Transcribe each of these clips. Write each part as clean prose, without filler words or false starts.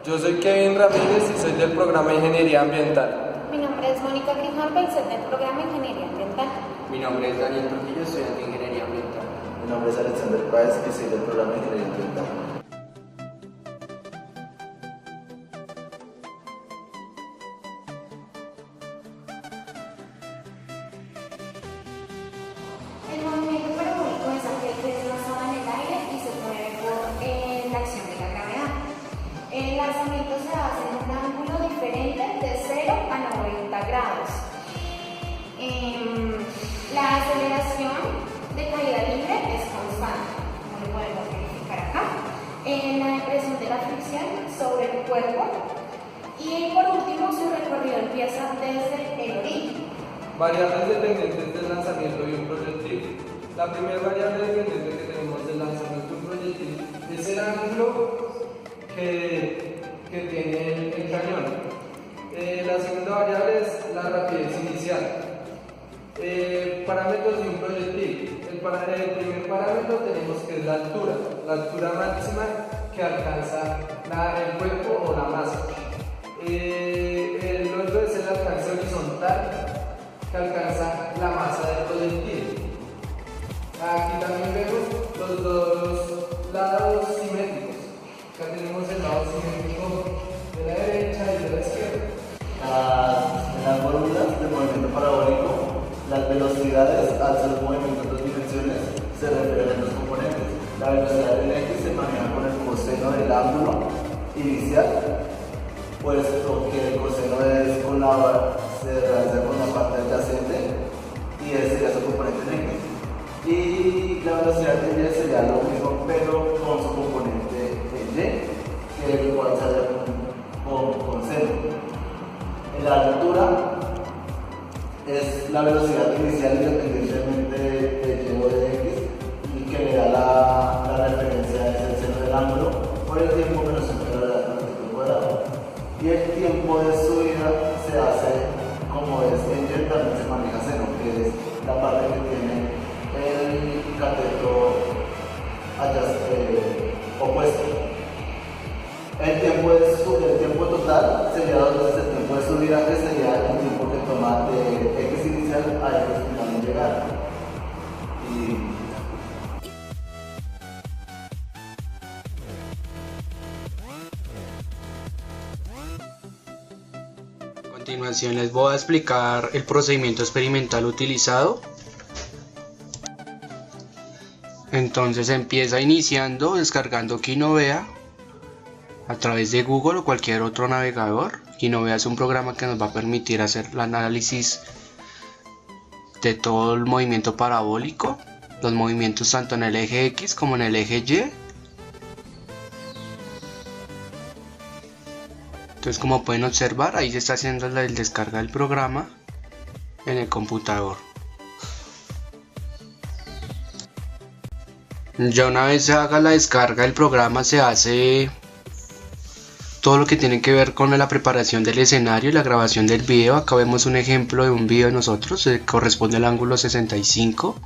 Yo soy Kevin Ramírez y soy del programa de Ingeniería Ambiental. Mi nombre es Mónica Grijalva y soy del programa de Ingeniería Ambiental. Mi nombre es Daniel Trujillo, estudiante de Ingeniería Ambiental. Mi nombre es Alexander Páez y soy del programa de Ingeniería Ambiental. El movimiento parabólico es aquel que es lanzado en el aire y se mueve por la acción de la gravedad. El lanzamiento se hace en un ángulo diferente de 0 a 90 grados. La aceleración de caída libre es constante, como lo podemos verificar acá. La depresión de la fricción sobre el cuerpo. Y por último, su recorrido empieza desde el origen. Variables dependientes del lanzamiento de un proyectil. La primera variable dependiente que tenemos del lanzamiento de un proyectil es el ángulo que tiene el cañón. La segunda variable es la rapidez inicial. Parámetros de un proyectil. El primer parámetro tenemos que es la altura máxima que alcanza el cuerpo o la masa. El otro es el alcance horizontal que alcanza la masa del proyectil. Aquí también vemos los dos lados simétricos. Acá tenemos el lado simétrico de la derecha y de la izquierda. En las fórmulas de movimiento parabólico, las velocidades al ser movimiento en dos dimensiones se refieren a los componentes. La velocidad en X se maneja con el coseno del ángulo inicial, puesto que el coseno se realiza con la parte adyacente y ese sería su componente en X. Y la velocidad en Y sería lo mismo, pero con su componente en Y, que igual sería con seno. En la altura es la velocidad inicial independientemente de Y o de X y que le da la referencia es el seno del ángulo por el tiempo menos el de la longitud cuadrada. Y el tiempo de subida se hace como es en Y, también se maneja seno, que es la parte que tiene el cateto opuesto. El tiempo total sería 2 veces el tiempo de subida, que sería el tiempo que toma de X inicial a X final en llegar. A continuación les voy a explicar el procedimiento experimental utilizado. Entonces empieza iniciando descargando Kinovea a través de Google o cualquier otro navegador. Kinovea es un programa que nos va a permitir hacer el análisis de todo el movimiento parabólico, los movimientos tanto en el eje X como en el eje Y. Entonces, como pueden observar, ahí se está haciendo el descarga del programa en el computador. Ya una vez se haga la descarga del programa, se hace todo lo que tiene que ver con la preparación del escenario y la grabación del video. Acá vemos un ejemplo de un video de nosotros, corresponde al ángulo 65.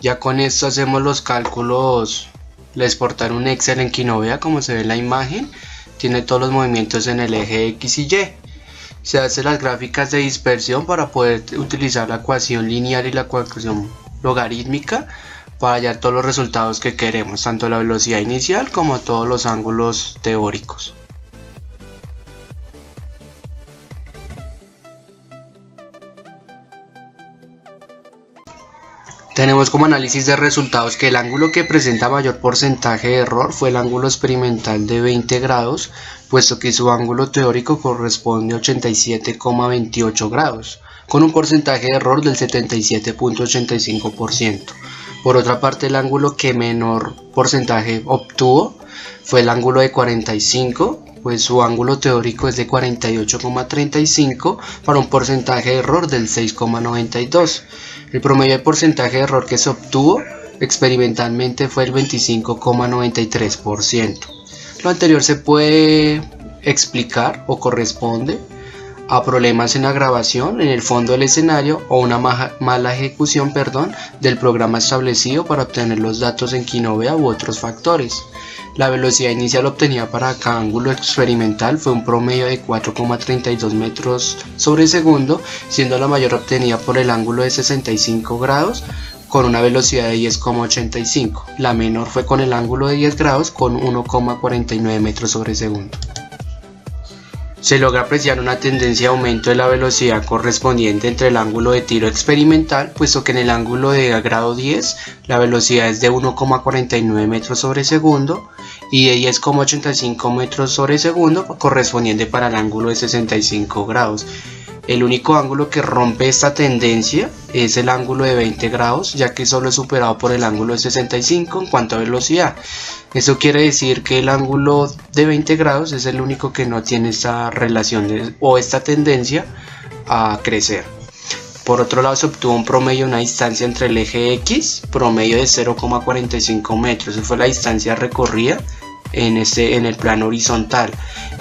Ya con esto hacemos los cálculos, le exportar un Excel en Kinovea como se ve en la imagen. Tiene todos los movimientos en el eje X y Y. Se hacen las gráficas de dispersión para poder utilizar la ecuación lineal y la ecuación logarítmica para hallar todos los resultados que queremos, tanto la velocidad inicial como todos los ángulos teóricos. Tenemos como análisis de resultados que el ángulo que presenta mayor porcentaje de error fue el ángulo experimental de 20 grados, puesto que su ángulo teórico corresponde a 87,28 grados, con un porcentaje de error del 77,85%. Por otra parte, el ángulo que menor porcentaje obtuvo fue el ángulo de 45, pues su ángulo teórico es de 48,35 para un porcentaje de error del 6,92. El promedio de porcentaje de error que se obtuvo experimentalmente fue el 25,93%. Lo anterior se puede explicar o corresponde a problemas en la grabación en el fondo del escenario o una mala ejecución del programa establecido para obtener los datos en Kinovea u otros factores. La velocidad inicial obtenida para cada ángulo experimental fue un promedio de 4,32 metros sobre segundo, siendo la mayor obtenida por el ángulo de 65 grados con una velocidad de 10,85. La menor fue con el ángulo de 10 grados con 1,49 metros sobre segundo. Se logra apreciar una tendencia de aumento de la velocidad correspondiente entre el ángulo de tiro experimental, puesto que en el ángulo de grado 10 la velocidad es de 1,49 metros sobre segundo y de 10,85 metros sobre segundo correspondiente para el ángulo de 65 grados. El único ángulo que rompe esta tendencia es el ángulo de 20 grados, ya que solo es superado por el ángulo de 65 en cuanto a velocidad. Eso quiere decir que el ángulo de 20 grados es el único que no tiene esta relación o esta tendencia a crecer. Por otro lado, se obtuvo un promedio de una distancia entre el eje X, promedio de 0,45 metros. Esa fue la distancia recorrida en el plano horizontal,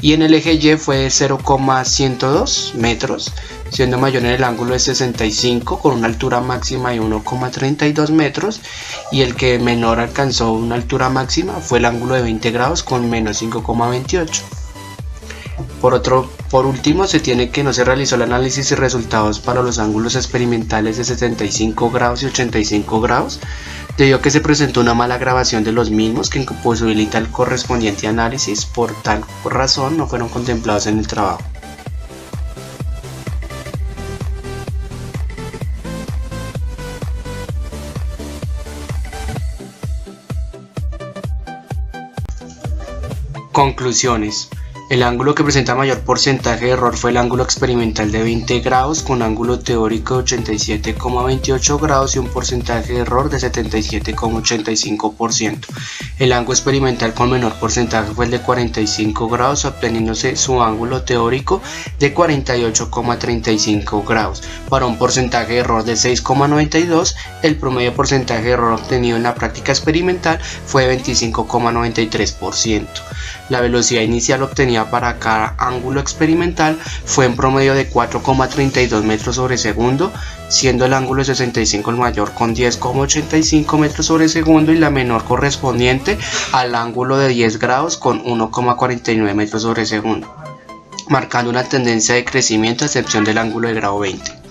y en el eje Y fue de 0,102 metros, siendo mayor en el ángulo de 65 con una altura máxima de 1,32 metros, y el que menor alcanzó una altura máxima fue el ángulo de 20 grados con menos 5,28. Por último, se tiene que no se realizó el análisis y resultados para los ángulos experimentales de 75 grados y 85 grados, debido a que se presentó una mala grabación de los mismos que imposibilita el correspondiente análisis. Por tal razón no fueron contemplados en el trabajo. Conclusiones. El ángulo que presenta mayor porcentaje de error fue el ángulo experimental de 20 grados con ángulo teórico de 87,28 grados y un porcentaje de error de 77,85%. El ángulo experimental con menor porcentaje fue el de 45 grados, obteniéndose su ángulo teórico de 48,35 grados. Para un porcentaje de error de 6,92, el promedio porcentaje de error obtenido en la práctica experimental fue de 25,93%. La velocidad inicial obtenida para cada ángulo experimental fue en promedio de 4,32 metros sobre segundo, siendo el ángulo de 65 el mayor con 10,85 metros sobre segundo y la menor correspondiente al ángulo de 10 grados con 1,49 metros sobre segundo, marcando una tendencia de crecimiento a excepción del ángulo de grado 20.